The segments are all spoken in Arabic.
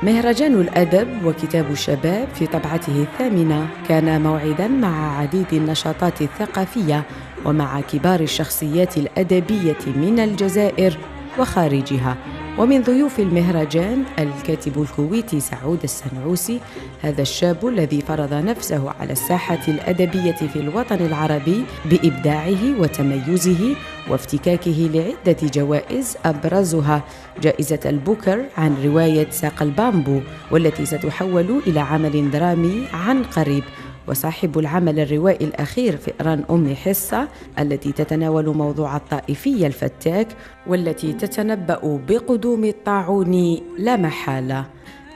مهرجان الأدب وكتاب الشباب في طبعته الثامنة كان موعداً مع عديد النشاطات الثقافية ومع كبار الشخصيات الأدبية من الجزائر وخارجها. ومن ضيوف المهرجان الكاتب الكويتي سعود السنعوسي، هذا الشاب الذي فرض نفسه على الساحة الأدبية في الوطن العربي بإبداعه وتميزه وافتكاكه لعدة جوائز، أبرزها جائزة البوكر عن رواية ساق البامبو، والتي ستحول إلى عمل درامي عن قريب، وصاحب العمل الروائي الأخير فئران أم حصة، التي تتناول موضوع الطائفية الفتاك والتي تتنبأ بقدوم الطاعون لا محالة.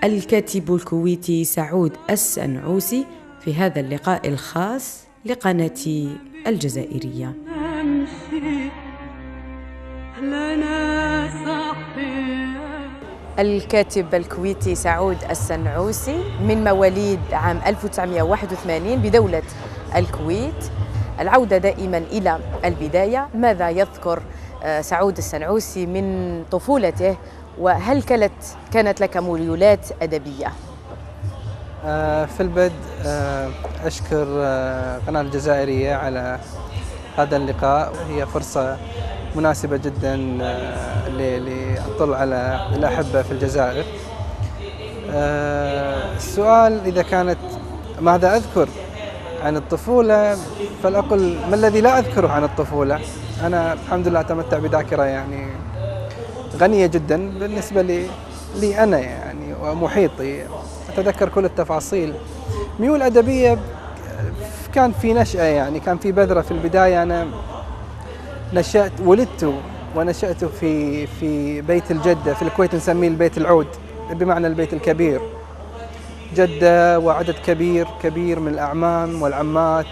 الكاتب الكويتي سعود السنعوسي في هذا اللقاء الخاص لقناة الجزائرية. الكاتب الكويتي سعود السنعوسي من مواليد عام 1981 بدولة الكويت. العودة دائما إلى البداية، ماذا يذكر سعود السنعوسي من طفولته، وهل كانت لك ميولات أدبية؟ في البدء أشكر قناة الجزائرية على هذا اللقاء، هي فرصة مناسبة جدا لأطل على الأحبة في الجزائر. السؤال إذا كانت ماذا أذكر عن الطفولة، فلأقل ما الذي لا أذكره عن الطفولة. أنا الحمد لله أتمتع بذاكرة يعني غنية جدا بالنسبة لي أنا يعني ومحيطي، أتذكر كل التفاصيل. ميول أدبية كان في نشأة، يعني كان في بذرة في البداية. أنا ولدت ونشأت في بيت الجدة، في الكويت نسميه البيت العود، بمعنى البيت الكبير، جدة وعدد كبير من الأعمام والعمات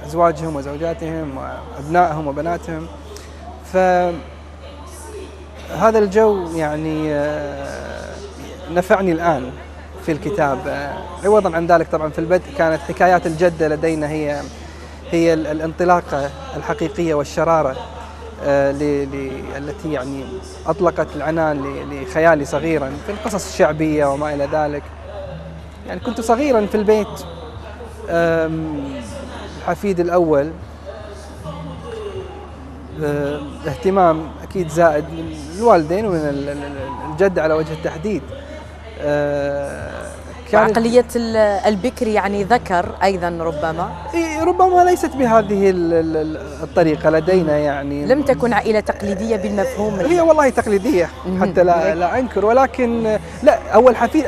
وأزواجهم وزوجاتهم وأبنائهم وبناتهم. فهذا الجو يعني نفعني الآن في الكتاب. عوضا عن ذلك طبعا في البدء كانت حكايات الجدة لدينا هي الانطلاقة الحقيقية والشرارة التي يعني أطلقت العنان لخيالي صغيرا في القصص الشعبية وما إلى ذلك. يعني كنت صغيرا في البيت، الحفيد الأول، اهتمام أكيد زائد من الوالدين ومن الجد على وجه التحديد. عقلية البكر يعني ذكر أيضا ربما ليست بهذه الطريقة لدينا، يعني لم تكن عائلة تقليدية بالمفهوم. هي والله تقليدية حتى لا أنكر، ولكن لا،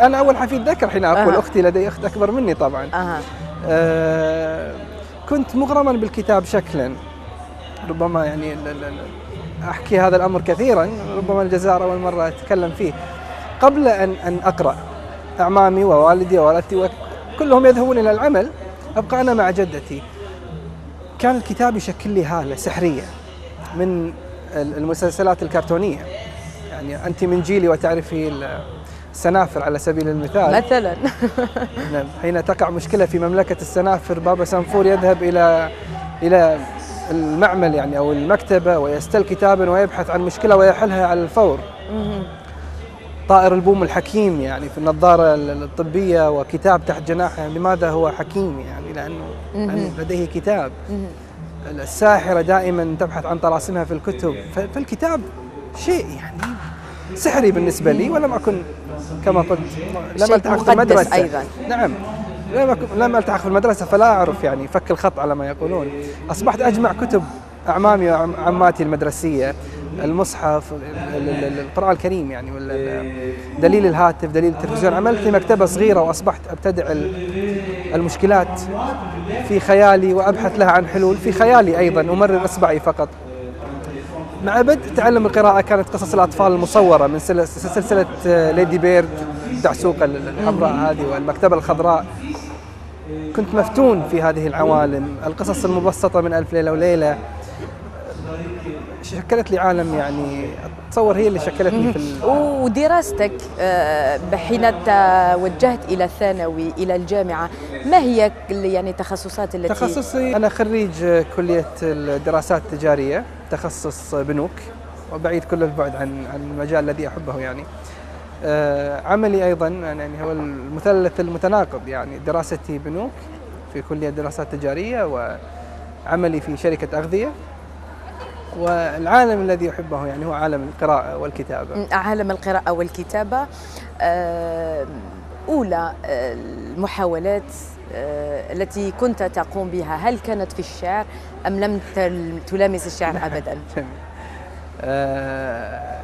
أنا أول حفيد ذكر حين أقول. أختي لدي أخت أكبر مني طبعا. كنت مغرما بالكتاب شكلا، ربما يعني أحكي هذا الأمر كثيرا، ربما الجزائر أول مرة أتكلم فيه. قبل أن أقرأ، أعمامي ووالدي ووالدتي كلهم يذهبون إلى العمل، أبقى أنا مع جدتي. كان الكتاب يشكل لي هالة سحرية من المسلسلات الكرتونية. يعني أنت من جيلي وتعرفي السنافر على سبيل المثال مثلا. حين تقع مشكلة في مملكة السنافر، بابا سنفور يذهب إلى المعمل يعني أو المكتبة ويستل كتابا ويبحث عن مشكلة ويحلها على الفور. طائر البوم الحكيم يعني في النظارة الطبية وكتاب تحت جناحه. لماذا هو حكيم؟ يعني لأنه لديه كتاب. الساحرة دائما تبحث عن طلاسمها في الكتب. فالكتاب شيء يعني سحري بالنسبة لي، ولم أكن كما قلت لم ألتحق في المدرسة أيضا. نعم، لم ألتحق في المدرسة، فلا أعرف يعني فك الخط على ما يقولون. أصبحت أجمع كتب أعمامي وعماتي المدرسية، المصحف، القرآن الكريم يعني، دليل الهاتف، دليل التلفزيون. عملت لي مكتبة صغيرة وأصبحت أبتدع المشكلات في خيالي وأبحث لها عن حلول في خيالي أيضا، أمرر إصبعي فقط. مع بدء تعلم القراءة كانت قصص الأطفال المصورة من سلسلة ليدي بيرد، الدعسوقة الحمراء هذه، والمكتبة الخضراء. كنت مفتون في هذه العوالم. القصص المبسطة من ألف ليلة وليلة شكلت لي عالم، يعني أتصور هي اللي شكلتني ودراستك حين توجهت إلى الثانوي إلى الجامعة، ما هي يعني التخصصات التي؟ تخصصي أنا خريج كلية الدراسات التجارية، تخصص بنوك، وبعيد كل البعد عن المجال الذي أحبه يعني. عملي أيضا يعني هو المثلث المتناقض، يعني دراستي بنوك في كلية دراسات تجارية، وعملي في شركة أغذية، والعالم الذي أحبه يعني هو عالم القراءة والكتابة. عالم القراءة والكتابة. أولى المحاولات التي كنت تقوم بها هل كانت في الشعر أم لم تلامس الشعر أبدا؟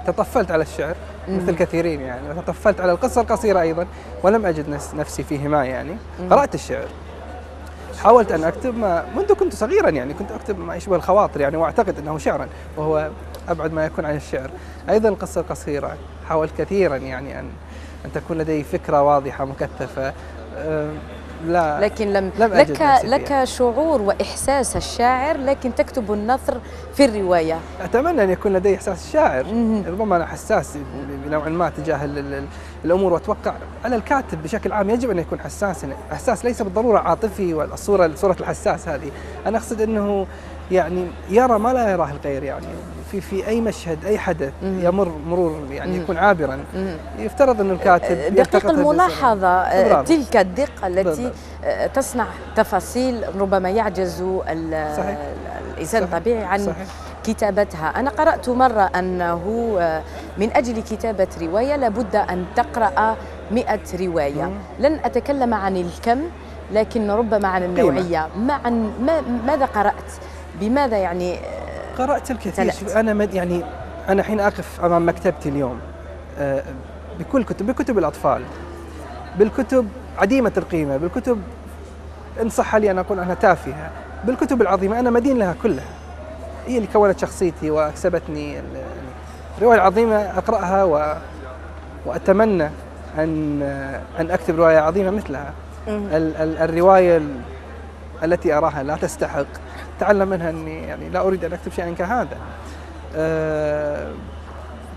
تطفلت على الشعر مثل كثيرين يعني، وتطفلت على القصة القصيرة أيضا، ولم أجد نفسي فيهما يعني. قرأت الشعر، حاولت أن أكتب منذ كنت صغيرا يعني، كنت أكتب ما يشبه الخواطر يعني، وأعتقد أنه شعرا وهو أبعد ما يكون عن الشعر. أيضا القصة القصيرة حاولت كثيرا يعني أن تكون لدي فكرة واضحة مكثفة، لكن لم لك شعور وإحساس الشاعر، لكن تكتب النثر في الرواية. أتمنى أن يكون لدي إحساس الشاعر. ربما أنا حساس نوعا ما تجاه الأمور، وأتوقع على الكاتب بشكل عام يجب أن يكون حساس ليس بالضرورة عاطفي، والصورة الحساس هذه أنا أقصد أنه يعني يرى ما لا يراه الغير يعني، في أي مشهد أي حدث يمر مرور يعني يكون عابرا. يفترض أن الكاتب دقيق الملاحظة، تلك الدقة التي تصنع تفاصيل ربما يعجز الإنسان الطبيعي عن كتابتها. أنا قرأت مرة أنه من أجل كتابة رواية لابد أن تقرأ 100 رواية. لن أتكلم عن الكم لكن ربما عن النوعية. ماذا قرأت؟ بماذا يعني قرأت الكثير. أنا حين أقف أمام مكتبتي اليوم بكتب الأطفال، بالكتب عديمة القيمة، بالكتب إن صح لي أن أقول أنها تافهة، بالكتب العظيمة أنا مدين لها كلها، هي اللي كونت شخصيتي وأكسبتني. الرواية العظيمة أقرأها وأتمنى أن أكتب رواية عظيمة مثلها. الرواية التي أراها لا تستحق تعلم منها أني يعني لا أريد أن أكتب شيئا كهذا.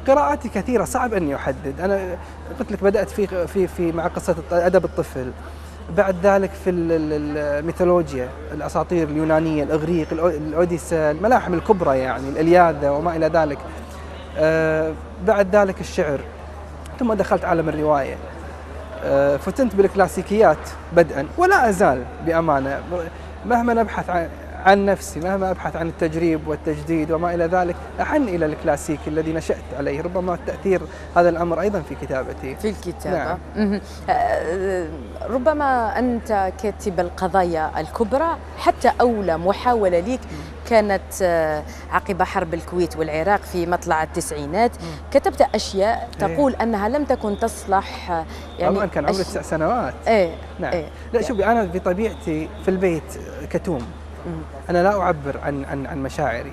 قراءاتي كثيرة، صعب أني أحدد. أنا قلت لك بدأت في مع قصة أدب الطفل، بعد ذلك في الميثولوجيا، الأساطير اليونانية، الإغريق، الأوديسا، الملاحم الكبرى يعني، الإلياذة وما إلى ذلك. بعد ذلك الشعر، ثم دخلت عالم الرواية. فتنت بالكلاسيكيات بدءا، ولا أزال بأمانة مهما نبحث عن نفسي، مهما أبحث عن التجريب والتجديد وما إلى ذلك، أحن إلى الكلاسيك الذي نشأت عليه. ربما تأثير هذا الأمر أيضا في كتابتي، في الكتابة. نعم. ربما أنت كاتب القضايا الكبرى، حتى أولى محاولة لك كانت عقب حرب الكويت والعراق في مطلع التسعينات. كتبت أشياء تقول أنها لم تكن تصلح يعني. طبعا كان عمري 9 سنوات. نعم. لا شوفي، أنا بطبيعتي في البيت كتوم، أنا لا أعبر عن مشاعري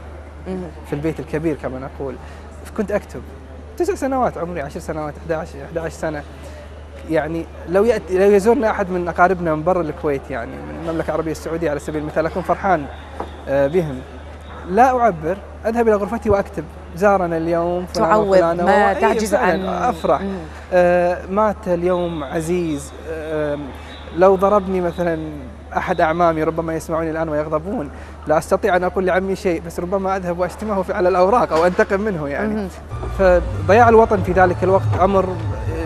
في البيت الكبير كما نقول. كنت أكتب 9 سنوات، عمري 10 سنوات، 11 سنة يعني. لو يزورنا أحد من أقاربنا من برا الكويت يعني من المملكة العربية السعودية على سبيل المثال، أكون فرحان بهم. لا أعبر، أذهب إلى غرفتي وأكتب زارنا اليوم تعوض ما تعجز عن. أفرح. مات اليوم عزيز. لو ضربني مثلا أحد أعمامي، ربما يسمعوني الآن ويغضبون، لا أستطيع أن أقول لعمي شيء، بس ربما أذهب وأشتمه على الأوراق أو أنتقم منه يعني. فضياع الوطن في ذلك الوقت أمر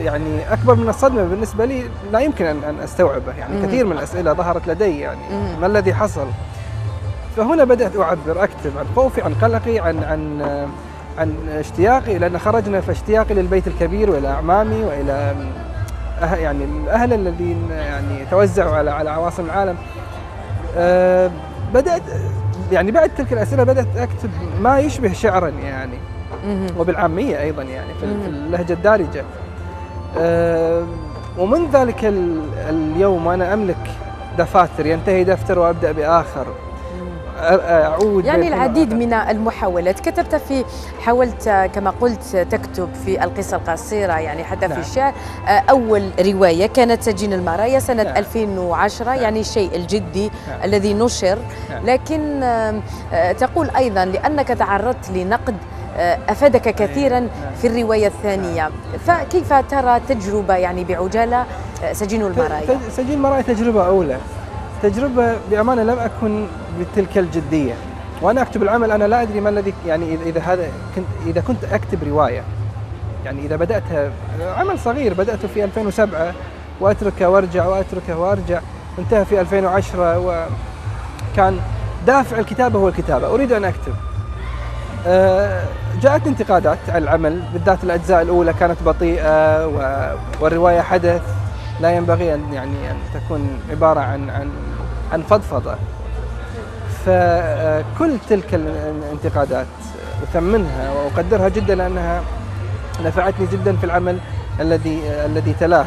يعني أكبر من الصدمة بالنسبة لي، لا يمكن أن أستوعبه يعني. كثير من الأسئلة ظهرت لدي يعني، ما الذي حصل؟ فهنا بدأت أعبر، أكتب عن خوفي، عن قلقي، عن اشتياقي، لأن خرجنا فاشتياقي للبيت الكبير وإلى أعمامي وإلى يعني الأهل الذين يعني توزعوا على عواصم العالم. بدأت يعني بعد تلك الأسئلة بدأت أكتب ما يشبه شعرا يعني، وبالعامية أيضا يعني في اللهجة الدارجة. ومن ذلك اليوم وأنا أملك دفاتر، ينتهي دفتر وأبدأ بآخر، أعود يعني العديد من المحاولات. كتبت حاولت كما قلت تكتب في القصة القصيرة يعني حتى في الشعر. أول رواية كانت سجين المرايا سنة 2010 يعني الشيء الجدي الذي نشر. لكن تقول أيضا لأنك تعرضت لنقد أفادك كثيرا في الرواية الثانية، فكيف ترى تجربة يعني بعجالة سجين المرايا؟ سجين المرايا تجربة أولى، تجربة بأمانة لم أكن بتلك الجدية وأنا أكتب العمل. أنا لا أدري ما الذي يعني إذا كنت أكتب رواية يعني إذا بدأتها عمل صغير بدأته في 2007 وأتركه وأرجع وأتركه وأرجع، انتهى في 2010، وكان دافع الكتابة هو الكتابة، أريد أن أكتب. جاءت انتقادات على العمل، بالذات الأجزاء الأولى كانت بطيئة، والرواية حدث لا ينبغي أن تكون عبارة عن فضفضة. فكل تلك الانتقادات أثمنها وأقدرها جدا، لأنها نفعتني جدا في العمل الذي تلاه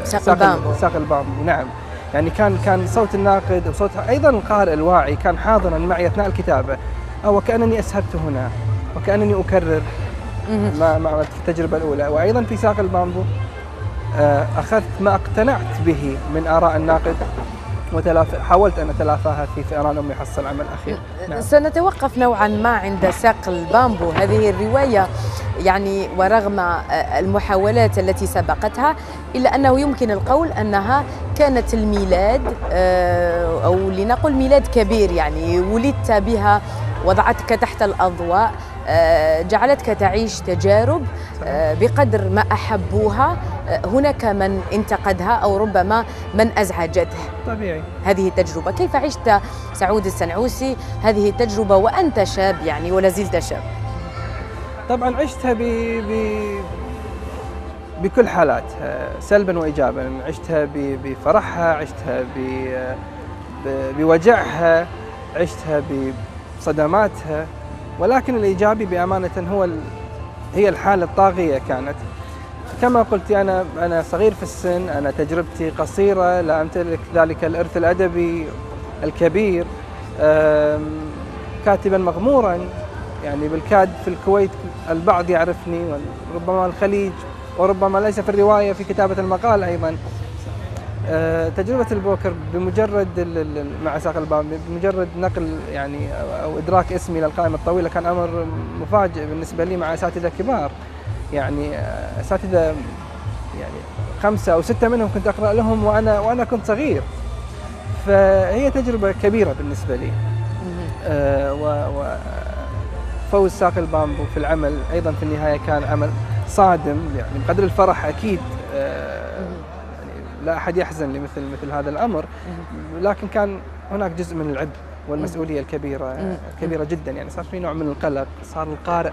ساق البامبو. نعم، يعني كان صوت الناقد وصوت أيضا القارئ الواعي كان حاضرا معي أثناء الكتابة، وكأنني أسهبت هنا وكأنني أكرر مع التجربة الأولى. وأيضا في ساق البامبو أخذت ما اقتنعت به من آراء الناقد حاولت أن أتلافاها في فئران أمي حصل العمل الأخير. نعم. سنتوقف نوعا ما عند ساق البامبو. هذه الرواية يعني ورغم المحاولات التي سبقتها إلا أنه يمكن القول أنها كانت الميلاد، أو لنقل ميلاد كبير، يعني ولدت بها، وضعتك تحت الأضواء، جعلتك تعيش تجارب بقدر ما أحبوها هناك من انتقدها أو ربما من أزعجته. طبيعي. هذه التجربة كيف عشت سعود السنعوسي هذه التجربة وأنت شاب يعني ولا زلت شاب؟ طبعا عشتها بكل حالاتها سلبا وإيجابا، عشتها بفرحها، عشتها بوجعها، عشتها بصدماتها، ولكن الإيجابي بأمانة هي الحالة الطاغية كانت. كما قلت أنا صغير في السن، أنا تجربتي قصيرة، لا أمتلك ذلك الإرث الأدبي الكبير، كاتبا مغمورا، يعني بالكاد في الكويت البعض يعرفني، وربما الخليج، وربما ليس في الرواية، في كتابة المقال أيضا. تجربة البوكر بمجرد مع ساق البامبو بمجرد نقل يعني أو إدراك اسمي للقائمة الطويلة كان أمر مفاجئ بالنسبة لي، مع أساتذة كبار، يعني أساتذة يعني 5 أو 6 منهم كنت أقرأ لهم وأنا كنت صغير. فهي تجربة كبيرة بالنسبة لي. وفوز ساق البامبو في العمل أيضا في النهاية كان عمل صادم، يعني بقدر الفرح أكيد لا أحد يحزن لمثل هذا الأمر، لكن كان هناك جزء من العبء والمسؤولية الكبيرة جدا، يعني صار في نوع من القلق، صار القارئ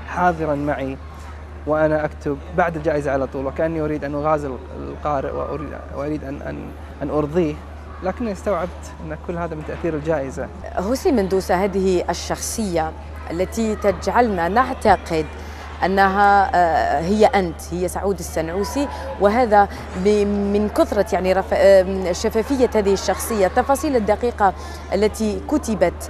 حاضرا معي وأنا أكتب بعد الجائزة على طول، وكأني أريد أن أغازل القارئ وأريد أن أرضيه، لكني استوعبت أن كل هذا من تأثير الجائزة. هوسي مندوسة، هذه الشخصية التي تجعلنا نعتقد أنها هي أنت، هي سعود السنعوسي، وهذا من كثرة يعني شفافية هذه الشخصية، التفاصيل الدقيقة التي كتبت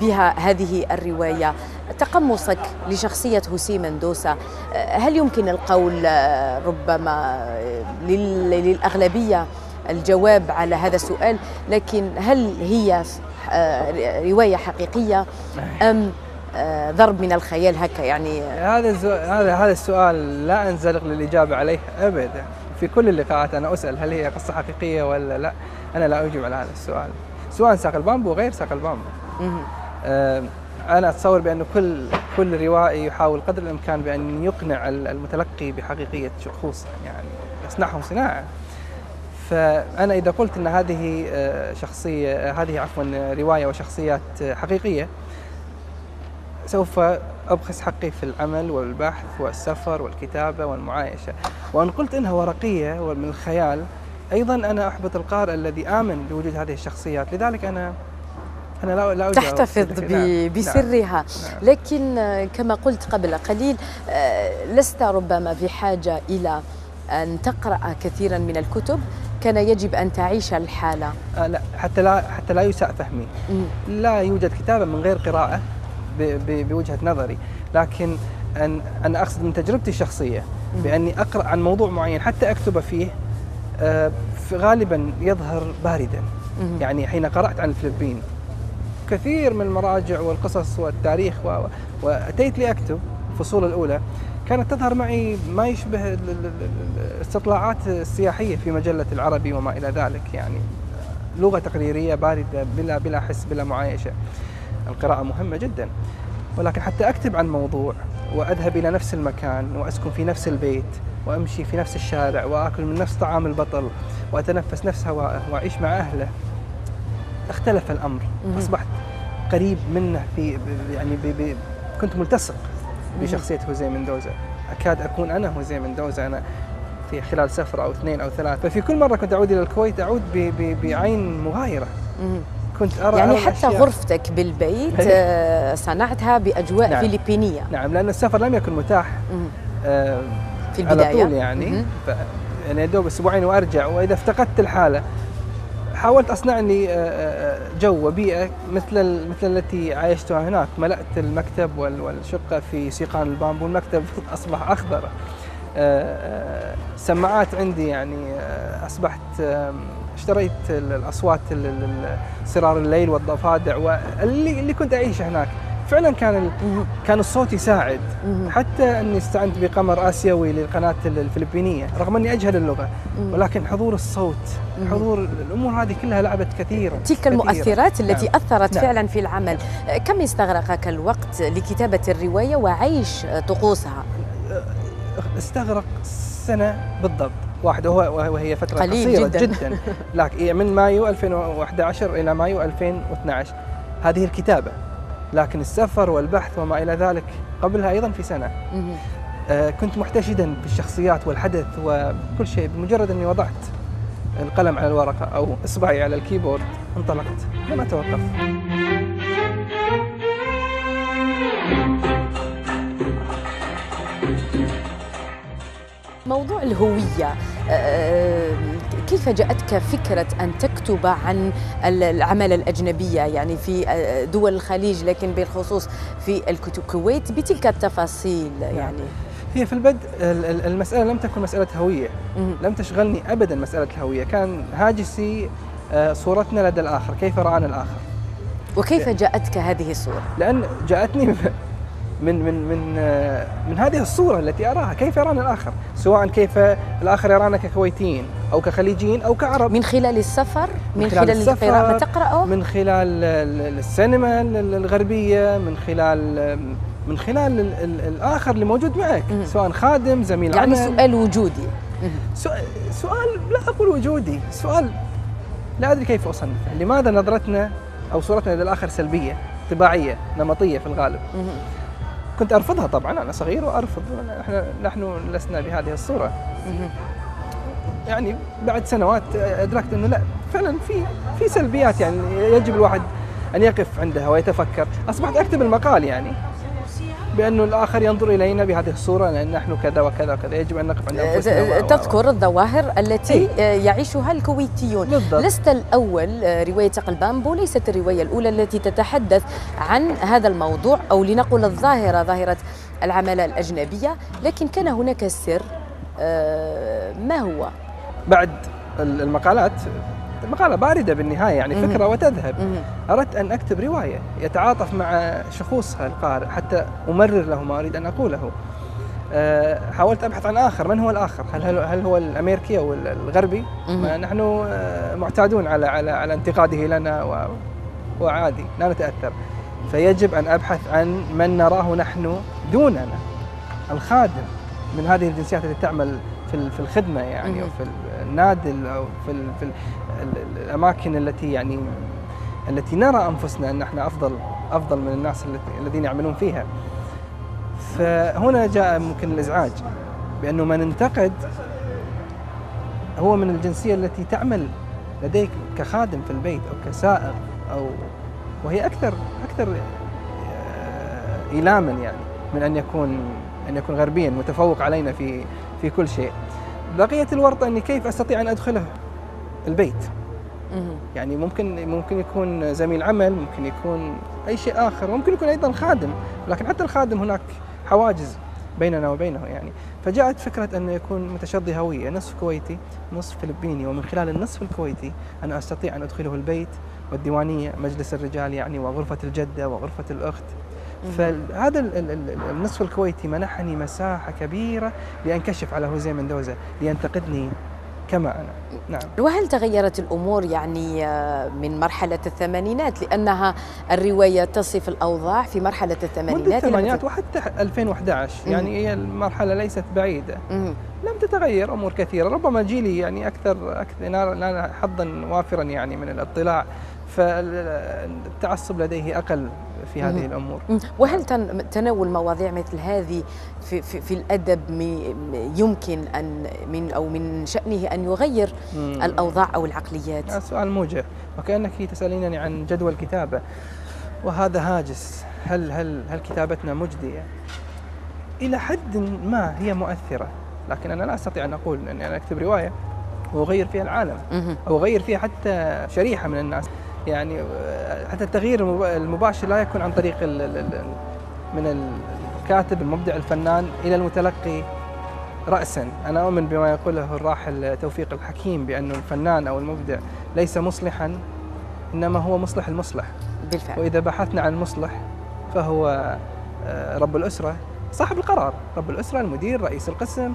بها هذه الرواية، تقمصك لشخصية هوسي مندوسة. هل يمكن القول ربما للأغلبية الجواب على هذا السؤال، لكن هل هي رواية حقيقية أم ضرب من الخيال هكا؟ يعني هذا السؤال لا أنزلق للإجابة عليه أبدا. في كل اللقاءات أنا أسأل هل هي قصة حقيقية ولا لا، أنا لا أجيب على هذا السؤال، سواء ساق البامبو وغير ساق البامبو. أنا أتصور بأن كل روائي يحاول قدر الإمكان بأن يقنع المتلقي بحقيقية شخوصه، يعني يصنعه صناعة. فأنا إذا قلت أن هذه رواية وشخصيات حقيقية، سوف أبخس حقي في العمل والبحث والسفر والكتابة والمعايشة. وأن قلت إنها ورقية ومن الخيال، أيضا أنا أحبط القارئ الذي آمن بوجود هذه الشخصيات، لذلك أنا لا تحتفظ بسرها. نعم. لكن كما قلت قبل قليل، لست ربما بحاجة إلى أن تقرأ كثيرا من الكتب، كان يجب أن تعيش الحالة. لا، حتى لا يساء فهمي. لا يوجد كتابة من غير قراءة بوجهة نظري، لكن أنا أقصد من تجربتي الشخصية بأني أقرأ عن موضوع معين حتى أكتب فيه، غالبا يظهر باردا. يعني حين قرأت عن الفلبين كثير من المراجع والقصص والتاريخ وأتيت لأكتب الفصول الأولى، كانت تظهر معي ما يشبه الاستطلاعات السياحية في مجلة العربي وما إلى ذلك، يعني لغة تقريرية باردة بلا حس بلا معايشة. القراءة مهمة جدا، ولكن حتى أكتب عن موضوع وأذهب إلى نفس المكان وأسكن في نفس البيت وأمشي في نفس الشارع وأكل من نفس طعام البطل وأتنفس نفس هوائه وأعيش مع أهله، اختلف الأمر. أصبحت قريب منه في يعني كنت ملتصق بشخصية هوزيه مندوزا، أكاد أكون أنا هوزيه مندوزا أنا في خلال سفرة أو 2 أو 3. ففي كل مرة كنت أعود إلى الكويت أعود بعين مغايرة. كنت أرى يعني حتى غرفتك بالبيت صنعتها بأجواء نعم. فلبينية. نعم، لأن السفر لم يكن متاح في البداية على طول يعني يعني دوب أسبوعين وأرجع، وإذا افتقدت الحالة حاولت أصنع لي جو وبيئة مثل التي عايشتها هناك. ملأت المكتب والشقة في سيقان البامبو، المكتب أصبح أخضر. سماعات عندي يعني أصبحت اشتريت الأصوات صرار الليل والضفادع واللي كنت أعيشه هناك. فعلا كان الصوت يساعد، حتى أني استعنت بقمر آسيوي للقناة الفلبينية رغم أني أجهل اللغة، ولكن حضور الصوت، حضور الأمور هذه كلها لعبت كثيرا. تلك المؤثرات التي نعم. أثرت نعم. فعلا في العمل. كم استغرقك الوقت لكتابة الرواية وعيش طقوسها؟ استغرق سنة بالضبط واحدة، وهي فترة قصيرة جدا. لكن من مايو 2011 إلى مايو 2012 هذه الكتابة، لكن السفر والبحث وما إلى ذلك قبلها أيضا في سنة. كنت محتشدا بالشخصيات والحدث وكل شيء. بمجرد أني وضعت القلم على الورقة أو إصبعي على الكيبورد انطلقت، لم أتوقف. موضوع الهوية، كيف جاءتك فكرة أن تكتب عن العمالة الأجنبية يعني في دول الخليج، لكن بالخصوص في الكويت بتلك التفاصيل؟ يعني هي في البدء المسألة لم تكن مسألة هوية، لم تشغلني أبدا مسألة الهوية. كان هاجسي صورتنا لدى الآخر، كيف رآنا الآخر. وكيف جاءتك هذه الصورة؟ لأن جاءتني من هذه الصورة التي أراها، كيف يرانا الآخر، سواء كيف الآخر يرانا ككويتيين أو كخليجيين أو كعرب. من خلال السفر، من خلال القراءة، ما تقرأه، من خلال السينما الغربية، من خلال الآخر اللي موجود معك، سواء خادم، زميل يعني عمل. سؤال وجودي. سؤال لا أقول وجودي، سؤال لا أدري كيف أصنفه. لماذا نظرتنا أو صورتنا للآخر سلبية، طباعية، نمطية في الغالب؟ كنت أرفضها طبعا، أنا صغير وأرفض. نحن لسنا بهذه الصورة. يعني بعد سنوات أدركت أنه لا، فعلا في سلبيات يعني يجب الواحد أن يقف عندها ويتفكر. أصبحت أكتب المقال يعني بأنه الآخر ينظر إلينا بهذه الصورة لأن نحن كذا وكذا وكذا، يجب أن نقف عند أنفسنا. تذكر الظواهر التي يعيشها الكويتيون. بالضبط. لست الأول. رواية البامبو ليست الرواية الأولى التي تتحدث عن هذا الموضوع، أو لنقل ظاهرة العمالة الأجنبية، لكن كان هناك سر. ما هو؟ بعد المقالات، المقالة باردة بالنهاية يعني فكرة وتذهب. أردت أن أكتب رواية يتعاطف مع شخوصها القارئ حتى أمرر له ما أريد أن أقوله. حاولت أبحث عن آخر. من هو الآخر؟ هل هو الأمريكي أو الغربي؟ نحن معتادون على انتقاده لنا وعادي لا نتأثر. فيجب أن أبحث عن من نراه نحن دوننا، الخادم من هذه الجنسيات التي تعمل في الخدمة يعني، أو في النادل أو في الأماكن التي نرى أنفسنا أن احنا أفضل من الناس الذين يعملون فيها. فهنا جاء ممكن الإزعاج بأنه من انتقد هو من الجنسية التي تعمل لديك كخادم في البيت أو كسائق، وهي أكثر إيلاما يعني من أن يكون غربيا متفوق علينا في كل شيء. بقية الورطة أني كيف أستطيع أن أدخله البيت. يعني ممكن يكون زميل عمل، ممكن يكون أي شيء آخر، ممكن يكون أيضا خادم، لكن حتى الخادم هناك حواجز بيننا وبينه يعني. فجاءت فكرة أن يكون متشظي هوية، نصف كويتي نصف فلبيني، ومن خلال النصف الكويتي أنا أستطيع أن أدخله البيت والديوانية، مجلس الرجال يعني، وغرفة الجدة وغرفة الأخت. فهذا النصف الكويتي منحني مساحة كبيرة لأنكشف على هوزيه مندوزا، لينتقدني كما أنا. نعم. وهل تغيرت الأمور يعني من مرحلة الثمانينات، لأنها الرواية تصف الأوضاع في مرحلة الثمانينات منذ الثمانينات وحتى 2011 يعني هي المرحلة ليست بعيدة. لم تتغير أمور كثيرة، ربما جيلي يعني أكثر لنا حظا وافرا يعني من الاطلاع، فالتعصب لديه أقل في هذه الأمور. وهل تناول مواضيع مثل هذه في الأدب يمكن أن من شأنه أن يغير الأوضاع أو العقليات؟ سؤال موجه، وكأنك تسألينني عن جدوى الكتابة، وهذا هاجس. هل كتابتنا مجدية؟ إلى حد ما هي مؤثرة، لكن أنا لا أستطيع أن أقول أني أنا أكتب رواية وأغير فيها العالم أو أغير فيها حتى شريحة من الناس. يعني حتى التغيير المباشر لا يكون عن طريق من الكاتب المبدع الفنان إلى المتلقي رأسا. أنا أؤمن بما يقوله الراحل توفيق الحكيم بأن الفنان أو المبدع ليس مصلحا، إنما هو مصلح المصلح. بالفعل. وإذا بحثنا عن المصلح فهو رب الأسرة، صاحب القرار، رب الأسرة، المدير، رئيس القسم،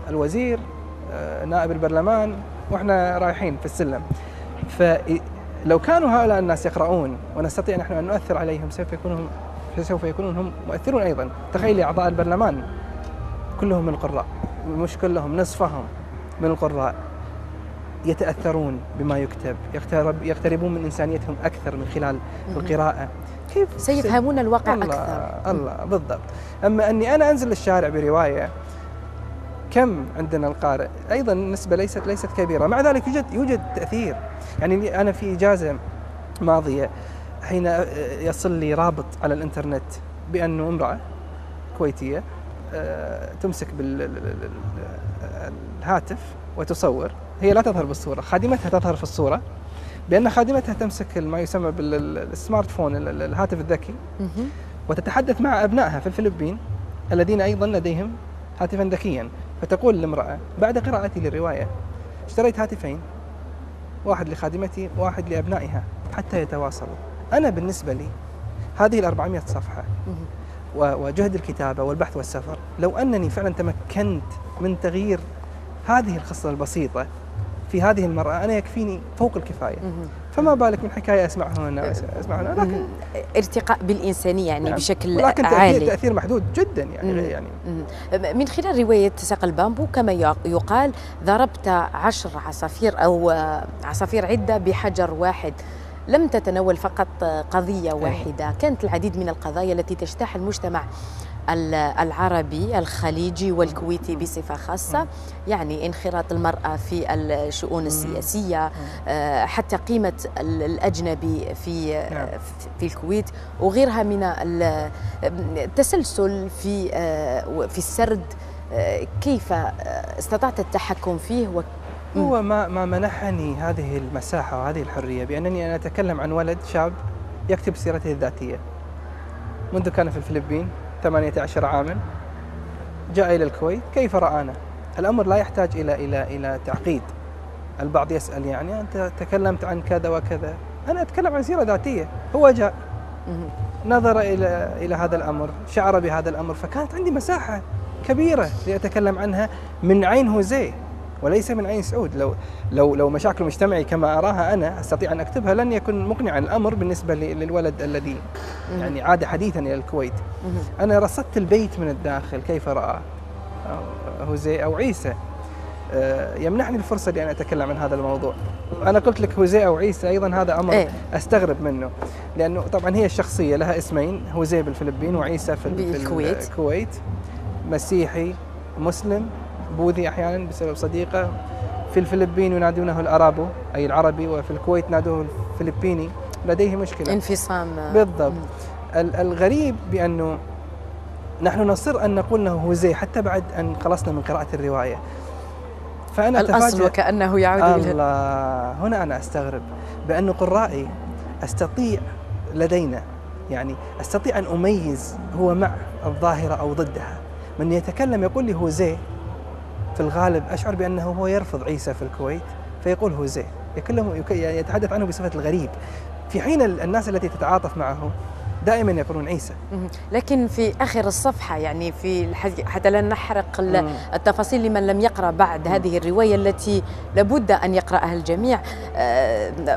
الوزير، نائب البرلمان، وإحنا رايحين في السلم. فلو كانوا هؤلاء الناس يقرؤون ونستطيع نحن أن نؤثر عليهم سوف يكونون هم مؤثرون أيضا. تخيلي أعضاء البرلمان كلهم من القراء، مش كلهم، نصفهم من القراء، يتأثرون بما يكتب، يقتربون من إنسانيتهم أكثر من خلال القراءة. كيف سيفهمون الواقع أكثر؟ الله بالضبط. أما أني أنا أنزل للشارع برواية، كم عندنا القارئ؟ أيضا النسبة ليست كبيرة، مع ذلك يوجد تأثير. يعني أنا في إجازة ماضية حين يصل لي رابط على الإنترنت بأنه امرأة كويتية تمسك بالهاتف وتصور، هي لا تظهر بالصورة، خادمتها تظهر في الصورة، بأن خادمتها تمسك ما يسمى بالسمارت فون، الهاتف الذكي، وتتحدث مع أبنائها في الفلبين الذين أيضا لديهم هاتفا ذكيا. فتقول الامرأة بعد قراءتي للرواية اشتريت هاتفين، واحد لخادمتي وواحد لأبنائها حتى يتواصلوا. أنا بالنسبة لي هذه 400 صفحة وجهد الكتابة والبحث والسفر، لو أنني فعلا تمكنت من تغيير هذه الخصلة البسيطة في هذه المرأة، أنا يكفيني فوق الكفاية. فما بالك من حكاية أسمعها هنا. لكن ارتقاء بالإنسانية يعني بشكل لكن عالي، تأثير محدود جدا يعني. من خلال رواية ساق البامبو كما يقال ضربت 10 عصافير أو عصافير عدة بحجر واحد. لم تتناول فقط قضية واحدة، كانت العديد من القضايا التي تجتاح المجتمع العربي الخليجي والكويتي بصفة خاصة، يعني انخراط المرأة في الشؤون السياسية، حتى قيمة الأجنبي في الكويت وغيرها من التسلسل في السرد. كيف استطعت التحكم فيه؟ هو ما منحني هذه المساحة وهذه الحرية بأنني أنا أتكلم عن ولد شاب يكتب سيرته الذاتية منذ كان في الفلبين 18 عاما، جاء إلى الكويت، كيف رآنا؟ الأمر لا يحتاج إلى تعقيد. البعض يسأل يعني أنت تكلمت عن كذا وكذا، أنا أتكلم عن سيرة ذاتية. هو جاء نظر إلى هذا الأمر، شعر بهذا الأمر، فكانت عندي مساحة كبيرة لأتكلم عنها من عين هوزيه وليس من عين سعود. لو مشاكل مجتمعي كما أراها أنا أستطيع أن أكتبها، لن يكون مقنعا الأمر بالنسبة للولد الذي يعني عاد حديثا إلى الكويت. أنا رصدت البيت من الداخل كيف رأى هوزيه أو عيسى، يمنحني الفرصة لأن أتكلم عن هذا الموضوع. أنا قلت لك هوزيه أو عيسى، أيضا هذا أمر أستغرب منه، لأنه طبعا هي الشخصية لها اسمين، هوزيه بالفلبين وعيسى في الكويت. مسيحي مسلم بوذي أحيانا بسبب صديقة، في الفلبين ينادونه الأرابو أي العربي، وفي الكويت نادوه الفلبيني، لديه مشكلة انفصام. بالضبط. الغريب بأنه نحن نصر أن نقول له هوزيه حتى بعد أن خلصنا من قراءة الرواية. فأنا الأصل وكأنه يعود إلى الله. هنا أنا أستغرب بأن قرائي لدينا يعني أستطيع أن أميز هو مع الظاهرة أو ضدها. من يتكلم يقول لي هوزيه، في الغالب أشعر بأنه هو يرفض عيسى في الكويت فيقول هوزيه، يتحدث عنه بصفة الغريب، في حين الناس التي تتعاطف معه دائما يقولون عيسى. لكن في آخر الصفحة يعني حتى لا نحرق التفاصيل لمن لم يقرأ بعد هذه الرواية التي لابد أن يقرأها الجميع،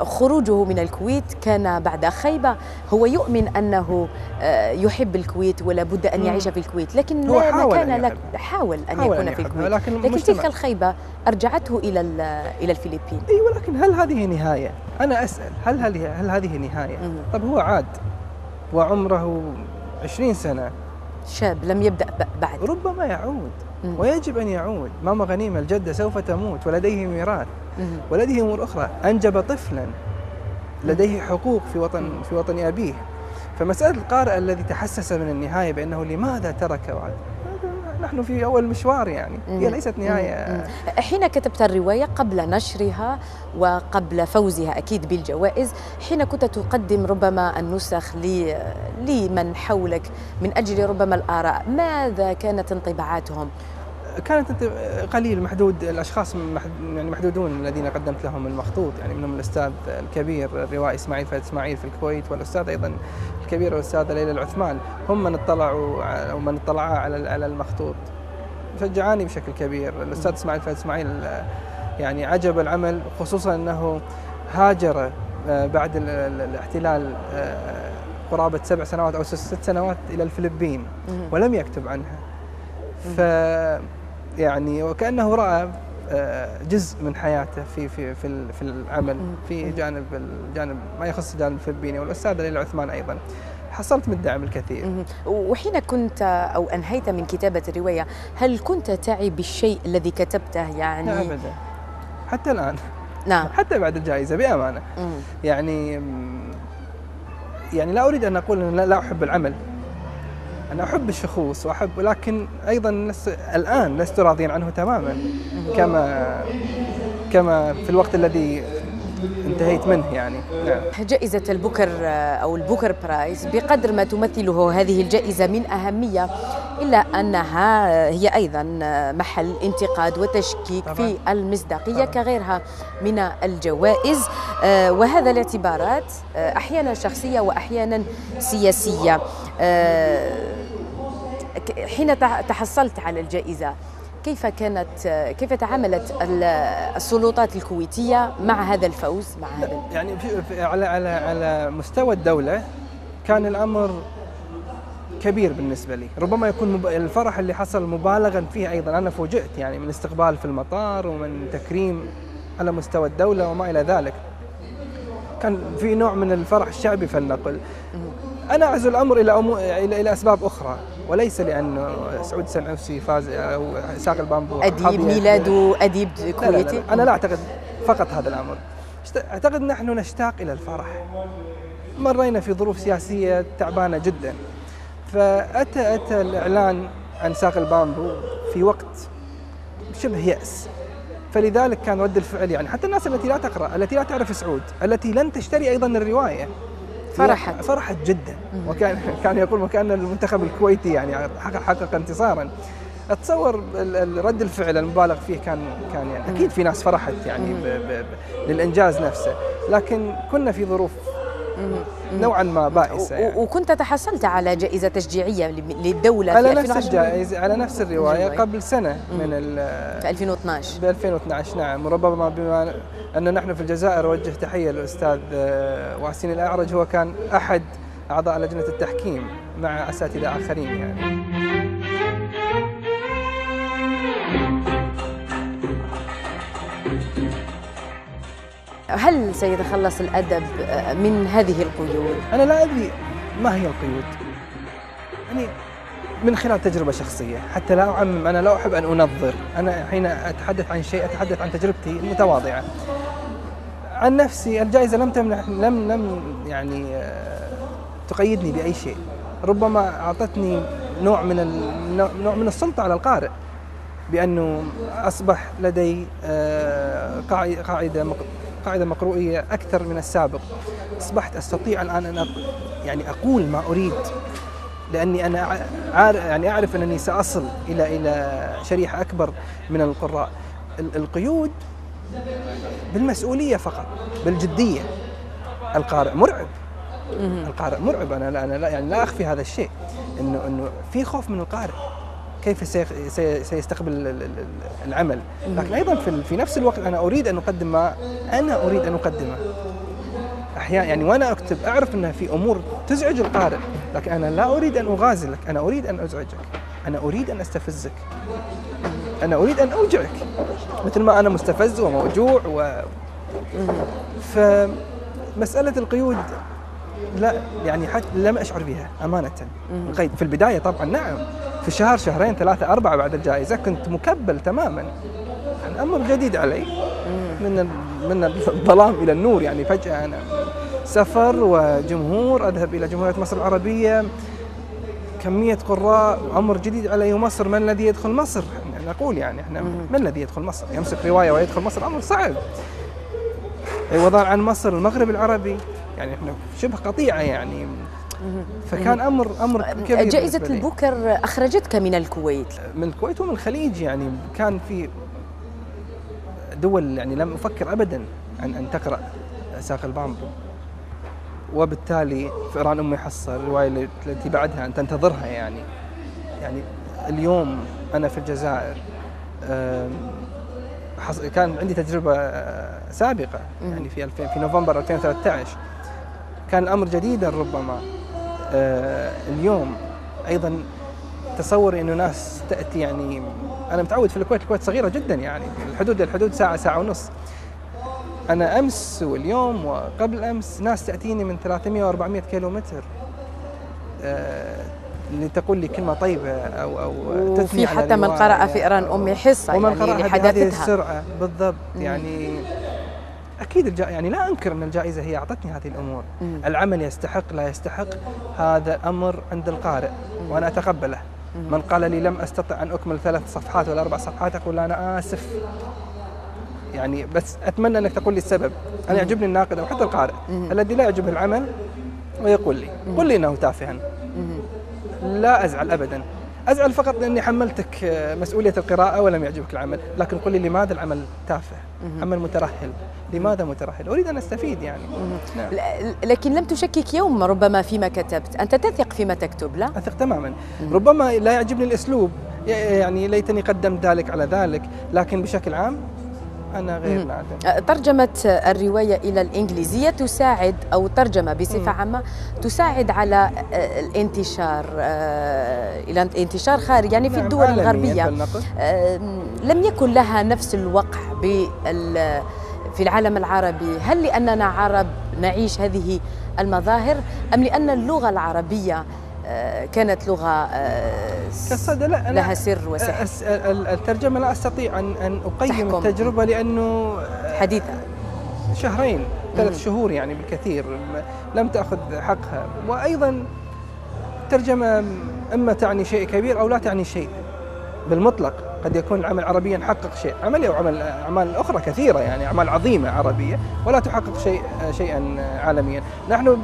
خروجه من الكويت كان بعد خيبة. هو يؤمن أنه يحب الكويت ولا بد أن يعيش في الكويت، لكن لا مكان لك. حاول أن يكون في الكويت، لكن تلك الخيبة أرجعته إلى الفلبين. أي، ولكن هل هذه نهاية؟ أنا أسأل، هل هذه نهاية؟ طب هو عاد وعمره 20 سنة، شاب لم يبدأ بعد. ربما يعود ويجب أن يعود. ماما غنيمة الجدة سوف تموت ولديه ميراث، ولديه أمور أخرى، أنجب طفلا لديه حقوق في وطن أبيه. فمسألة القارئ الذي تحسس من النهاية بأنه لماذا ترك وعد، نحن في أول مشوار يعني، هي ليست نهاية. حين كتبت الرواية قبل نشرها وقبل فوزها أكيد بالجوائز، حين كنت تقدم ربما النسخ لمن حولك من أجل ربما الآراء، ماذا كانت انطباعاتهم؟ كانت قليل محدود، الأشخاص يعني محدودون الذين قدمت لهم المخطوط، يعني منهم الأستاذ الكبير الروائي إسماعيل فهد إسماعيل في الكويت، والأستاذ أيضا الكبير الأستاذة ليلى العثمان، هم من اطلعوا أو من اطلعا على المخطوط، شجعاني بشكل كبير. الأستاذ إسماعيل فهد إسماعيل يعني عجب العمل، خصوصا أنه هاجر بعد الاحتلال قرابة 7 سنوات أو 6 سنوات إلى الفلبين ولم يكتب عنها. يعني وكأنه رأى جزء من حياته في العمل في الجانب ما يخص الجانب الفلبيني، والأستاذة ليلى عثمان أيضا. حصلت من الدعم الكثير. وحين كنت أو أنهيت من كتابة الرواية، هل كنت تعي بالشيء الذي كتبته يعني؟ لا أبدا، حتى الآن. نعم. حتى بعد الجائزة بأمانة. يعني لا أريد أن أقول أن لا أحب العمل، أنا أحب الشخوص وأحب، ولكن أيضا الآن لست راضيا عنه تماما كما في الوقت الذي انتهيت منه يعني. نعم. جائزة البوكر أو البوكر برايز بقدر ما تمثله هذه الجائزة من أهمية، إلا أنها هي أيضا محل انتقاد وتشكيك طبعا في المصداقية طبعا كغيرها من الجوائز، وهذا الاعتبارات أحيانا شخصية وأحيانا سياسية. حين تحصلت على الجائزة، كيف تعاملت السلطات الكويتية مع هذا الفوز؟ يعني على مستوى الدولة كان الأمر كبير بالنسبة لي، ربما يكون الفرح اللي حصل مبالغا فيه أيضا. أنا فوجئت يعني من استقبال في المطار ومن تكريم على مستوى الدولة وما إلى ذلك، كان في نوع من الفرح الشعبي فلنقل. أنا أعزو الأمر إلى أسباب أخرى، وليس لأن سعود السنعوسي فاز أو ساق البامبو أديب ميلاده أديب كويتي. لا. أنا لا أعتقد فقط هذا الأمر، أعتقد نحن نشتاق إلى الفرح. مرينا في ظروف سياسية تعبانة جدا، فأتى الإعلان عن ساق البامبو في وقت شبه يأس، فلذلك كان رد الفعل يعني حتى الناس التي لا تقرأ، التي لا تعرف سعود، التي لن تشتري أيضا الرواية، فرحت جدا. كان يقول وكأن المنتخب الكويتي يعني حقق انتصارا. اتصور رد الفعل المبالغ فيه كان يعني اكيد في ناس فرحت يعني للانجاز نفسه، لكن كنا في ظروف نوعا ما بائسه يعني. وكنت تحصلت على جائزه تشجيعيه للدوله على نفس الجائزه، على نفس الروايه قبل سنه من في 2012. ب 2012 نعم. وربما بما أن نحن في الجزائر وجه تحية للأستاذ واسين الأعرج، هو كان أحد أعضاء لجنة التحكيم مع أساتذة آخرين يعني. هل سيتخلص الأدب من هذه القيود؟ أنا لا أدري ما هي القيود، يعني من خلال تجربة شخصية حتى لا أعمم. أنا لا أحب أن أنظر، أنا حين أتحدث عن شيء أتحدث عن تجربتي المتواضعة. عن نفسي الجائزة لم يعني تقيدني بأي شيء، ربما أعطتني نوع من السلطة على القارئ، بأنه أصبح لدي قاعدة مقروئية أكثر من السابق. أصبحت أستطيع الآن أن يعني أقول ما أريد، لأني أنا يعني أعرف أنني سأصل إلى شريحة أكبر من القراء. القيود بالمسؤولية فقط، بالجدية. القارئ مرعب، القارئ مرعب. أنا لا يعني لا أخفي هذا الشيء، إنه في خوف من القارئ كيف سيستقبل العمل، لكن أيضا في نفس الوقت أنا أريد أن أقدم ما أنا أريد أن أقدمه. أحيانا يعني وأنا أكتب أعرف أن في أمور تزعج القارئ، لكن أنا لا أريد أن أغازلك، أنا أريد أن أزعجك، أنا أريد أن أستفزك، أنا أريد أن أوجعك مثل ما أنا مستفز وموجوع فمسألة القيود لا يعني حتى لم أشعر بها أمانة. القيد في البداية طبعا نعم، في شهر شهرين 3 4 بعد الجائزة كنت مكبل تماما، يعني أمر جديد علي، من الظلام إلى النور. يعني فجأة أنا سفر وجمهور، أذهب إلى جمهورية مصر العربية، كمية قراء، أمر جديد علي. ومصر من الذي يدخل مصر؟ نقول يعني إحنا من الذي يدخل مصر؟ يمسك رواية ويدخل مصر أمر صعب. عوضاً عن مصر المغرب العربي، يعني إحنا شبه قطيعة يعني. فكان أمر كبير. جائزة البوكر أخرجتك من الكويت؟ من الكويت ومن الخليج، يعني كان في دول يعني لم أفكر أبداً أن تقرأ ساق البامبو، وبالتالي فئران أمي حصة الرواية التي بعدها أن تنتظرها. يعني اليوم أنا في الجزائر كان عندي تجربة سابقة يعني في نوفمبر 2013 كان الأمر جديدا ربما. اليوم أيضا تصور إنه ناس تأتي، يعني أنا متعود في الكويت صغيرة جدا، يعني الحدود ساعة ونص. أنا أمس واليوم وقبل أمس ناس تأتيني من 300 و400 كيلومتر لتقول لي كلمة طيبة أو وفي حتى من قرأ فئران أمي حصة ومن يعني قرأ لحداثتها بهذه السرعة بالضبط. يعني أكيد يعني لا أنكر أن الجائزة هي أعطتني هذه الأمور. العمل يستحق لا يستحق هذا أمر عند القارئ وأنا أتقبله. من قال لي لم أستطع أن أكمل 3 صفحات ولا 4 صفحات أقول أنا آسف، يعني بس أتمنى أنك تقول لي السبب. أنا يعجبني الناقد أو حتى القارئ الذي لا يعجبه العمل ويقول لي قل لي أنه تافها، لا أزعل أبدا. أزعل فقط لأني حملتك مسؤولية القراءة ولم يعجبك العمل، لكن قل لي لماذا العمل تافه، عمل مترهل، لماذا مترهل؟ أريد أن أستفيد يعني. نعم. لكن لم تشكك يوم ربما فيما كتبت، أنت تثق فيما تكتب لا؟ أثق تماما. ربما لا يعجبني الأسلوب، يعني ليتني قدمت ذلك على ذلك، لكن بشكل عام أنا غير نادم. ترجمة الرواية إلى الإنجليزية تساعد، أو ترجمة بصفة عامة تساعد على الانتشار إلى انتشار خارج يعني في الدول الغربية. لم يكن لها نفس الوقع في العالم العربي. هل لأننا عرب نعيش هذه المظاهر أم لأن اللغة العربية كانت لغة لها سر وسحر؟ الترجمة لا أستطيع أن أقيم التجربة لأنه حديثة 2 3 شهور يعني بالكثير، لم تأخذ حقها. وأيضا الترجمة إما تعني شيء كبير أو لا تعني شيء بالمطلق. قد يكون العمل عربيا حقق شيء عملي، أو أعمال أخرى كثيرة يعني أعمال عظيمة عربية ولا تحقق شيئا عالميا. نحن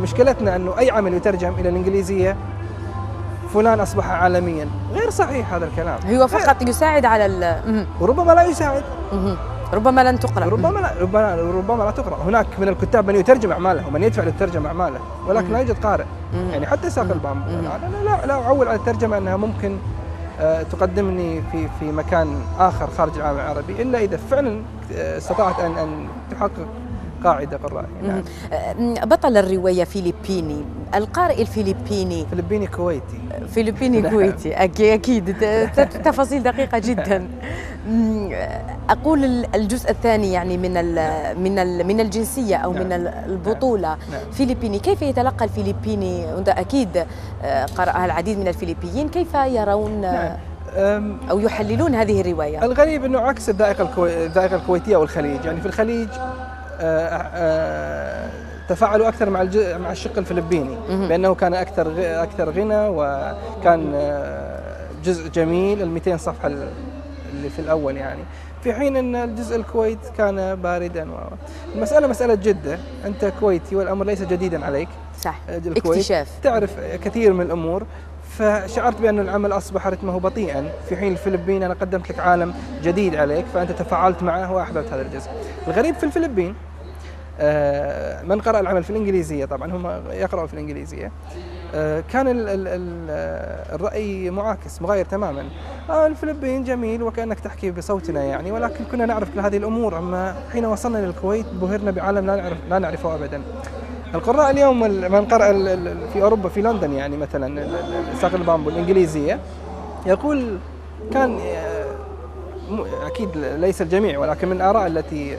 مشكلتنا أنه أي عمل يترجم إلى الإنجليزية فلان أصبح عالميا. غير صحيح هذا الكلام. هو فقط يساعد على وربما لا يساعد، ربما لن تقرأ، ربما لا تقرأ. هناك من الكتاب من يترجم أعماله ومن يدفع للترجمة أعماله، ولكن لا يوجد قارئ. يعني حتى ساق البامبو أنا لا أعول على الترجمة أنها ممكن تقدمني في مكان آخر خارج العالم العربي، إلا إذا فعلا استطاعت أن تحقق قاعدة قراء. نعم. بطل الرواية فلبيني، القارئ الفلبيني فلبيني كويتي أكيد تفاصيل دقيقة جدا. أقول الجزء الثاني يعني من الجنسية أو من البطولة. فلبيني، كيف يتلقى الفلبيني؟ وأنت أكيد قرأها العديد من الفلبيين، كيف يرون أو يحللون هذه الرواية؟ الغريب أنه عكس الذائقة الكويتية والخليج. يعني في الخليج تفاعلوا أكثر مع الشق الفلبيني، بأنه كان أكثر غنى، وكان جزء جميل 200 صفحة اللي في الأول يعني، في حين أن الجزء الكويت كان باردا. المسألة مسألة جدة، أنت كويتي والأمر ليس جديدا عليك. صح، اكتشاف، تعرف كثير من الأمور، فشعرت بأن العمل أصبح رتمه بطيئا، في حين الفلبين أنا قدمت لك عالم جديد عليك، فأنت تفاعلت معه وأحببت هذا الجزء. الغريب في الفلبين من قرأ العمل في الإنجليزية، طبعا هم يقرأوا في الإنجليزية، كان الرأي معاكس مغاير تماما. الفلبين جميل وكأنك تحكي بصوتنا يعني، ولكن كنا نعرف كل هذه الأمور، أما حين وصلنا للكويت بهرنا بعالم لا نعرفه أبدا. القراء اليوم من قرأ في أوروبا في لندن يعني مثلا ساق البامبو الإنجليزية يقول كان أكيد ليس الجميع ولكن من الآراء التي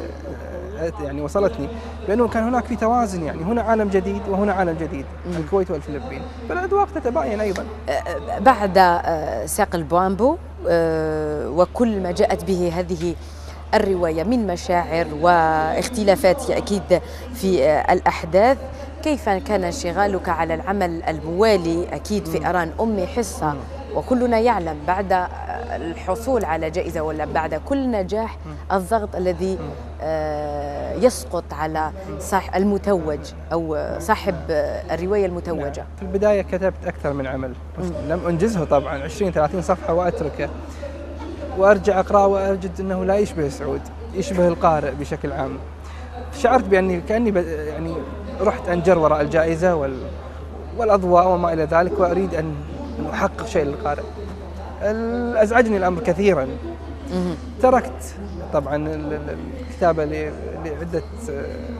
يعني وصلتني بأنه كان هناك في توازن، يعني هنا عالم جديد وهنا عالم جديد، الكويت والفلبين، فالأذواق تتباين أيضا. بعد ساق البامبو وكل ما جاءت به هذه الرواية من مشاعر واختلافات أكيد في الأحداث، كيف كان انشغالك على العمل الموالي أكيد في أران أمي حصة؟ وكلنا يعلم بعد الحصول على جائزة ولا بعد كل نجاح الضغط الذي يسقط على المتوج أو صاحب الرواية المتوجة. في البداية كتبت أكثر من عمل، لم أنجزه طبعا 20-30 صفحة وأتركه وأرجع أقرأ وأجد أنه لا يشبه سعود، يشبه القارئ بشكل عام. شعرت بأني كأني يعني رحت أنجر وراء الجائزة والأضواء وما إلى ذلك، وأريد أن أحقق شيء للقارئ. أزعجني الأمر كثيرا. تركت طبعا الكتابة لعدة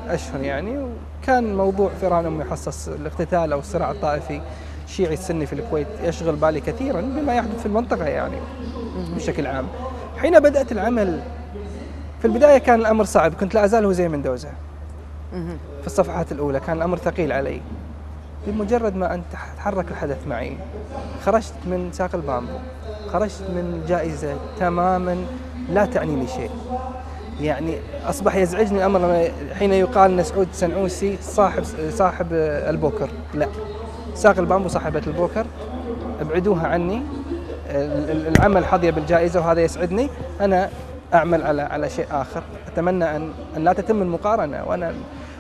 أشهر يعني، وكان موضوع في أران أمي يحصص الاقتتال أو الصراع الطائفي الشيعي السني في الكويت يشغل بالي كثيرا بما يحدث في المنطقة يعني بشكل عام. حين بدأت العمل في البداية كان الأمر صعب، كنت لا أزال هزيم مندوزة في الصفحات الأولى، كان الأمر ثقيل علي. بمجرد ما أن تحرك الحدث معي خرجت من ساق البامبو، خرجت من جائزة تماما لا تعني لي شيء، يعني أصبح يزعجني الأمر حين يقال أن سعود سنعوسي صاحب البوكر. لا، ساق البامبو صاحبة البوكر، ابعدوها عني. العمل حظي بالجائزة وهذا يسعدني، أنا أعمل على شيء آخر. أتمنى أن لا تتم المقارنة،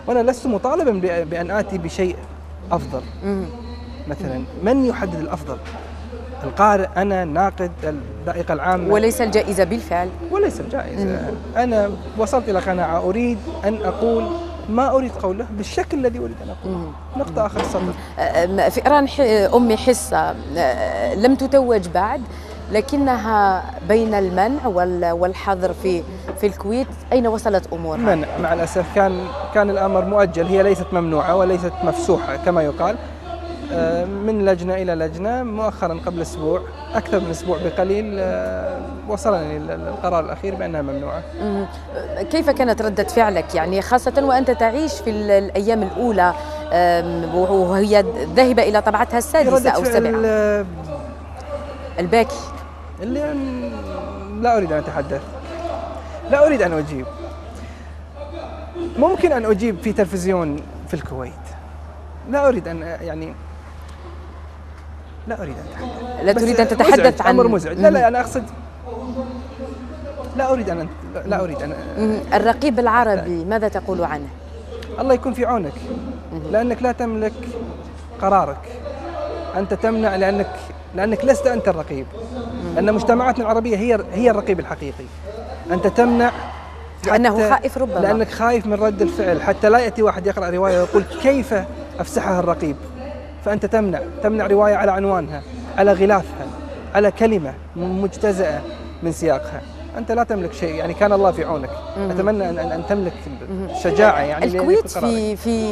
وأنا لست مطالبا بأن آتي بشيء أفضل. مثلا من يحدد الأفضل؟ القارئ، أنا ناقد الذائقة العامة، وليس الجائزة بالفعل، وليس الجائزة. أنا وصلت إلى قناعة أريد أن أقول ما أريد قوله بالشكل الذي أريد أن أقوله. نقطة آخر السطر. في أران أمي حصة لم تتوج بعد، لكنها بين المنع والحظر في الكويت. أين وصلت أمورها؟ منع مع الأسف. كان الأمر مؤجل، هي ليست ممنوعة وليست مفسوحة كما يقال. من لجنة إلى لجنة، مؤخرا قبل أسبوع، أكثر من أسبوع بقليل، وصلني القرار الأخير بأنها ممنوعة. كيف كانت ردة فعلك يعني، خاصة وأنت تعيش في الأيام الأولى وهي ذاهبة إلى طبعتها السادسة أو السابعة؟ الباكي اللي لا أريد أن أتحدث، لا أريد أن أجيب. ممكن أن أجيب في تلفزيون في الكويت، لا أريد أن يعني لا أريد أن أتحدث. لا تريد أن تتحدث عن أمر مزعج. لا أنا أقصد لا أريد أن الرقيب العربي ماذا تقول عنه؟ الله يكون في عونك، لأنك لا تملك قرارك، أنت تمنع لأنك لست أنت الرقيب، لأن مجتمعاتنا العربية هي الرقيب الحقيقي. أنت تمنع لأنه خائف، ربما لأنك خايف من رد الفعل، حتى لا يأتي واحد يقرأ رواية ويقول كيف أفسحها الرقيب، فأنت تمنع رواية على عنوانها، على غلافها، على كلمة مجتزأة من سياقها. أنت لا تملك شيء، يعني كان الله في عونك. أتمنى أن تملك شجاعة يعني. الكويت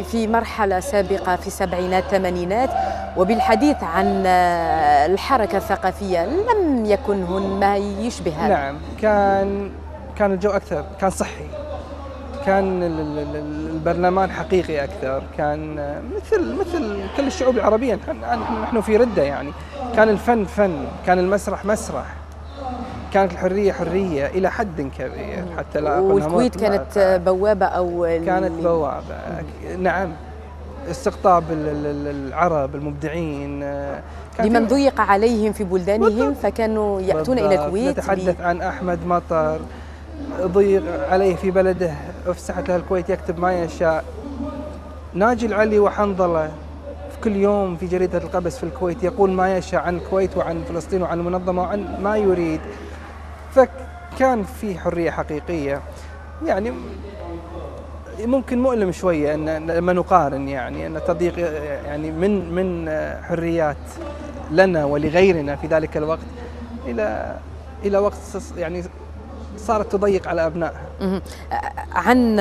في مرحلة سابقة في السبعينات الثمانينات، وبالحديث عن الحركة الثقافية لم يكن ما يشبه هذا. نعم، كان الجو أكثر، كان صحي، كان البرلمان حقيقي أكثر، كان مثل كل الشعوب العربية. نحن في ردة يعني. كان الفن فن، كان المسرح مسرح، كانت الحرية حرية إلى حد كبير، حتى لا أقول. والكويت كانت بوابة كانت بوابة. نعم، استقطاب العرب المبدعين لمن ضيق عليهم في بلدانهم، فكانوا يأتون إلى الكويت. نتحدث عن أحمد مطر، ضيق عليه في بلده، أفسحت له الكويت، يكتب ما يشاء. ناجي العلي وحنظلة في كل يوم في جريدة القبس في الكويت يقول ما يشاء عن الكويت وعن فلسطين وعن المنظمة وعن ما يريد. فكان في حرية حقيقية يعني. ممكن مؤلم شوية أن لما نقارن يعني أن تضييق يعني من حريات لنا ولغيرنا في ذلك الوقت إلى وقت يعني صارت تضيق على أبنائها. عن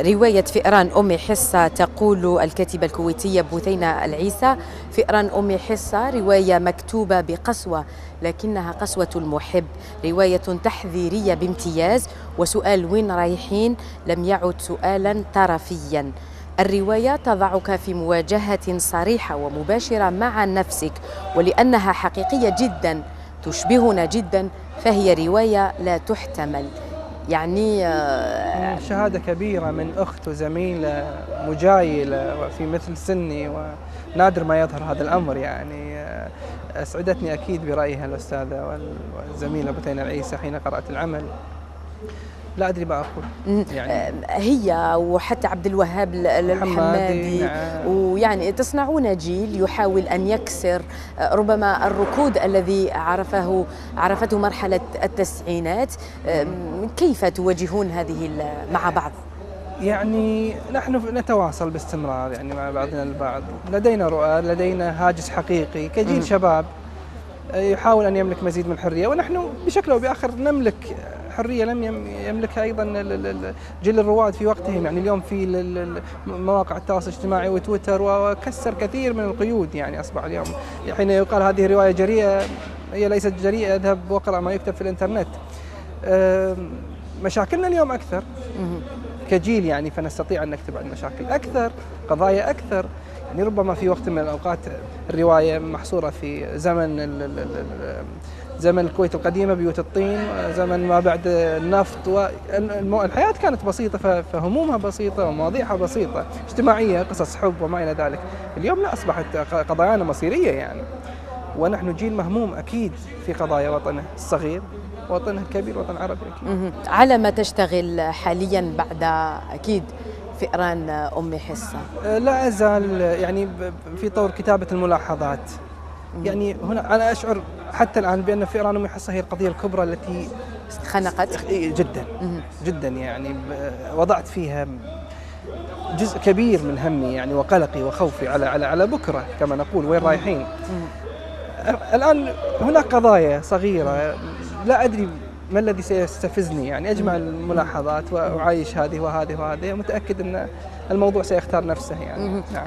رواية فئران أم حصة تقول الكاتبة الكويتية بثينة العيسى: فئران أم حصة رواية مكتوبة بقسوة لكنها قسوة المحب، رواية تحذيرية بامتياز، وسؤال وين رايحين لم يعد سؤالا طرفيا. الرواية تضعك في مواجهة صريحة ومباشرة مع نفسك، ولأنها حقيقية جدا تشبهنا جدا فهي رواية لا تحتمل. يعني شهادة كبيرة من أخت وزميلة مجايلة في مثل سني، ونادر ما يظهر هذا الأمر. يعني أسعدتني أكيد برأيها الأستاذة والزميلة بثينة العيسى حين قرأت العمل. لا أدري ما أقول يعني هي وحتى عبد الوهاب الحمادي، نعم. ويعني تصنعون جيل يحاول أن يكسر ربما الركود الذي عرفته مرحلة التسعينات. كيف تواجهون هذه مع بعض؟ يعني نحن نتواصل باستمرار يعني مع بعضنا البعض، لدينا رؤى، لدينا هاجس حقيقي كجيل شباب يحاول أن يملك مزيد من الحرية، ونحن بشكل أو بآخر نملك حرية لم يملكها أيضا جيل الرواد في وقتهم. يعني اليوم في مواقع التواصل الاجتماعي وتويتر وكسر كثير من القيود. يعني أصبح اليوم حين يقال هذه رواية جريئة، هي ليست جريئة، اذهب واقرأ ما يكتب في الإنترنت. مشاكلنا اليوم أكثر كجيل، يعني فنستطيع أن نكتب عن مشاكل أكثر، قضايا أكثر. يعني ربما في وقت من الأوقات الرواية محصورة في زمن الكويت القديمة، بيوت الطين، زمن ما بعد النفط، والحياة كانت بسيطة، فهمومها بسيطة ومواضيعها بسيطة اجتماعية، قصص حب وما إلى ذلك. اليوم لا، أصبحت قضايانا مصيرية يعني، ونحن جيل مهموم أكيد في قضايا وطنه الصغير، وطنه الكبير، وطن عربي أكيد. على ما تشتغل حاليا بعد أكيد فئران أم حصة؟ لا أزال يعني في طور كتابة الملاحظات. يعني هنا أنا أشعر حتى الآن بأن فئران أم حصة هي القضية الكبرى التي خنقت جدا جدا. يعني وضعت فيها جزء كبير من همي يعني وقلقي وخوفي على بكرة كما نقول، وين رايحين. الآن هناك قضايا صغيرة لا أدري ما الذي سيستفزني، يعني أجمع الملاحظات وأعايش هذه وهذه وهذه، متأكد أن الموضوع سيختار نفسه يعني. نعم.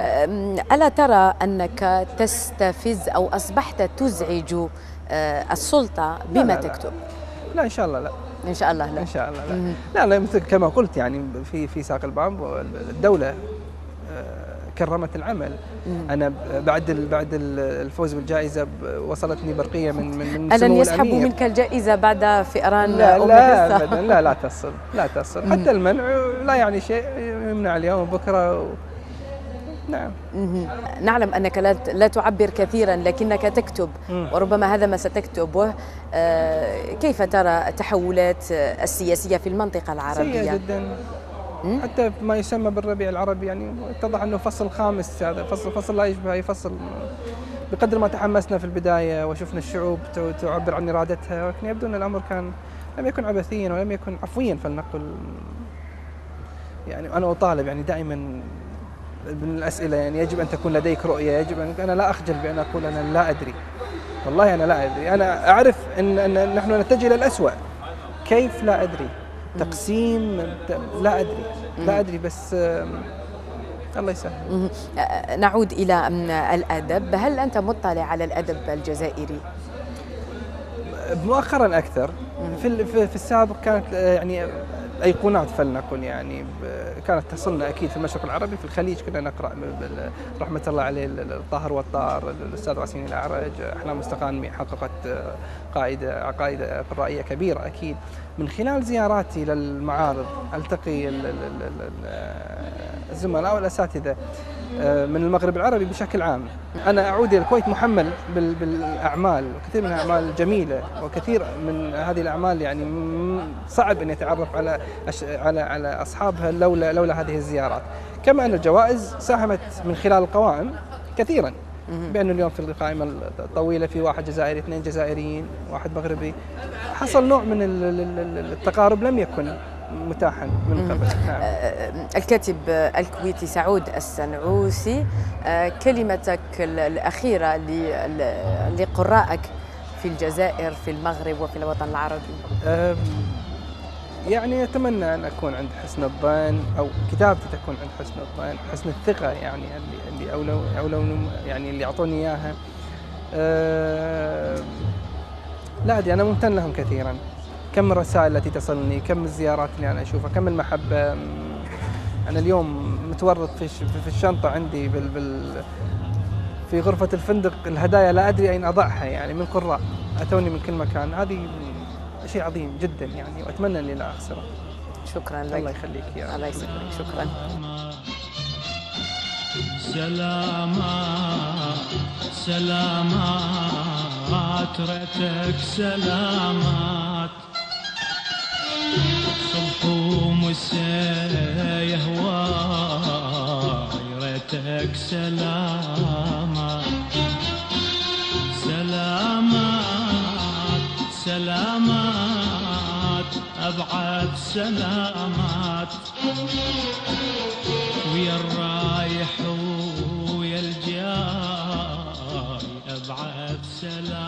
ألا ترى أنك تستفز أو أصبحت تزعج السلطة بما تكتب؟ لا إن شاء الله لا. إن شاء الله لا. إن شاء الله لا. لا مثل كما قلت يعني في ساق الباب الدولة كرمت العمل. أنا بعد الفوز بالجائزة وصلتني برقية من سمو الأمير. ألن يسحبوا منك الجائزة بعد فئران أم حصة؟ لا لا لا تصل حتى المنع لا يعني شيء، يمنع اليوم وبكرة نعم. نعلم أنك لا تعبر كثيرا لكنك تكتب، وربما هذا ما ستكتبه. كيف ترى التحولات السياسية في المنطقة العربية؟ سيئة جدا، حتى ما يسمى بالربيع العربي يعني اتضح أنه فصل خامس. هذا فصل لا يشبه أي فصل. بقدر ما تحمسنا في البداية وشفنا الشعوب تعبر عن إرادتها، ولكن يبدو أن الأمر لم يكن عبثيا ولم يكن عفويا فلنقل. يعني أنا أطالب يعني دائما من الأسئلة، يعني يجب أن تكون لديك رؤية، يجب أنا لا أخجل بأن أقول أنا لا أدري، والله أنا لا أدري. أنا أعرف أن نحن نتجه إلى الأسوأ. كيف لا أدري؟ تقسيم لا أدري بس الله يسهل. نعود إلى الأدب. هل أنت مطلع على الأدب الجزائري؟ مؤخرا أكثر. في السابق كانت يعني أيقونات فلنقل، يعني كانت تصلنا أكيد في المشرق العربي. في الخليج كنا نقرأ رحمة الله عليه الطاهر والطار، الأستاذ واسين الأعرج، أحلام مستقانمي حققت عقائد قرائية كبيرة. أكيد من خلال زياراتي للمعارض ألتقي الزملاء والأساتذة من المغرب العربي بشكل عام. أنا أعود إلى الكويت محمل بالأعمال، وكثير من الأعمال الجميلة، وكثير من هذه الأعمال يعني صعب أن يتعرف على أصحابها لولا هذه الزيارات. كما أن الجوائز ساهمت من خلال القوائم كثيرا، بأنه اليوم في القائمة الطويلة في واحد جزائري، 2 جزائريين، 1 مغربي. حصل نوع من التقارب لم يكن متاحا من قبل. نعم. الكاتب الكويتي سعود السنعوسي، كلمتك الأخيرة لقراءك في الجزائر، في المغرب وفي الوطن العربي. يعني أتمنى أن أكون عند حسن الظن، أو كتابتي تكون عند حسن الظن، حسن الثقة يعني اللي يعني اللي أعطوني إياها. لا أدري، أنا ممتن لهم كثيرا. كم الرسائل التي تصلني، كم الزيارات اللي أنا أشوفها، كم المحبة. أنا اليوم متورط في الشنطة عندي في غرفة الفندق الهدايا، لا أدري أين أضعها، يعني من قراء أتوني من كل مكان. هذه شيء عظيم جدا يعني، وأتمنى أني لا أخسره. شكرا لك. الله يخليك يا رب. الله يسلمك. شكرا. سلامات ريتك سلامات، صبح ومساء يهواي ريتك سلامات. سلامات أبعد سلامات، ويا الرايح ويا الجاي أبعد سلامات.